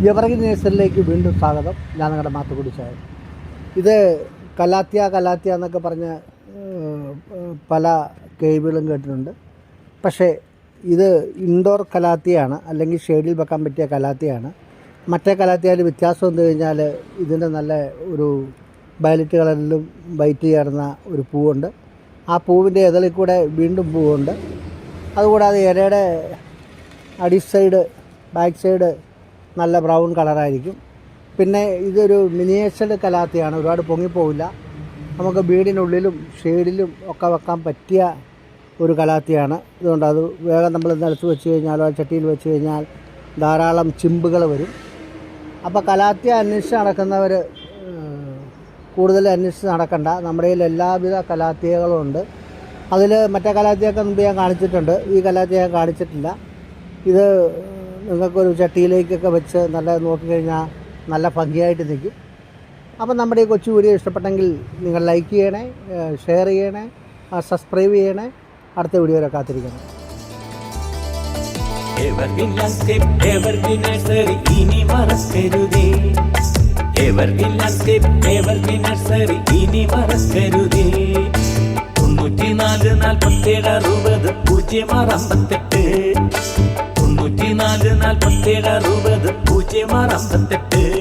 Evergreen നേഴ്സറിയിലേക്ക് വീണ്ടും സ്വാഗതം. ഞാൻ നിങ്ങളുടെ മാത്തുക്കുടി ചായ. ഇത് കലാത്തിയ എന്നൊക്കെ പറഞ്ഞ പല കേബിളും കേട്ടിട്ടുണ്ട്. പക്ഷേ ഇത് ഇൻഡോർ കലാത്തിയാണ്, അല്ലെങ്കിൽ ഷെയ്ഡിൽ വെക്കാൻ പറ്റിയ കലാത്തിയാണ്. മറ്റേ കലാത്തിയാൽ വ്യത്യാസം എന്ന് കഴിഞ്ഞാൽ ഇതിൻ്റെ നല്ല ഒരു വയലറ്റ് കളറിലും വൈറ്റ് ചേർന്ന ഒരു പൂവുണ്ട്. ആ പൂവിൻ്റെ ഇതളിൽ കൂടെ വീണ്ടും പൂവുണ്ട്. അതുകൂടാതെ ഇലയുടെ അടിസൈഡ് ബാക്ക് സൈഡ് നല്ല ബ്രൗൺ കളറായിരിക്കും. പിന്നെ ഇതൊരു മിനിയേച്ചർ കലാത്തിയാണ്, ഒരുപാട് പൊങ്ങിപ്പോവില്ല. നമുക്ക് വീടിനുള്ളിലും ഷെയ്ഡിലും ഒക്കെ വെക്കാൻ പറ്റിയ ഒരു കലാത്തിയാണ്. ഇതുകൊണ്ട് അത് വേഗം നമ്മൾ നിലത്ത് വെച്ച് കഴിഞ്ഞാലോ ചട്ടിയിൽ വെച്ച് കഴിഞ്ഞാൽ ധാരാളം ചിമ്പുകൾ വരും. അപ്പോൾ കലാത്തിയ അന്വേഷിച്ച് നടക്കുന്നവർ കൂടുതൽ അന്വേഷിച്ച് നടക്കണ്ട. നമ്മുടെ കയ്യിൽ എല്ലാവിധ കലാത്തിയകളും ഉണ്ട്. അതിൽ മറ്റേ കലാത്തിയൊക്കെ മുമ്പ് ഞാൻ കാണിച്ചിട്ടുണ്ട്. ഈ കലാത്തിയ ഞാൻ കാണിച്ചിട്ടില്ല. ഇത് നിങ്ങൾക്കൊരു ചട്ടിയിലേക്കൊക്കെ വെച്ച് നല്ല നോക്കിക്കഴിഞ്ഞാൽ നല്ല ഭംഗിയായിട്ട് നിൽക്കും. അപ്പം നമ്മുടെ ഈ കൊച്ചു വീഡിയോ ഇഷ്ടപ്പെട്ടെങ്കിൽ നിങ്ങൾ ലൈക്ക് ചെയ്യണേ, ഷെയർ ചെയ്യണേ, സബ്സ്ക്രൈബ് ചെയ്യണേ. അടുത്ത വീഡിയോ വരെ കാത്തിരിക്കണം. എവർഗ്രീൻ നഴ്സറി ഇനി മറക്കരുതേ. എവർഗ്രീൻ നഴ്സറി ഇനി മറക്കരുതേ. 94 47 60 068 94 47 60 068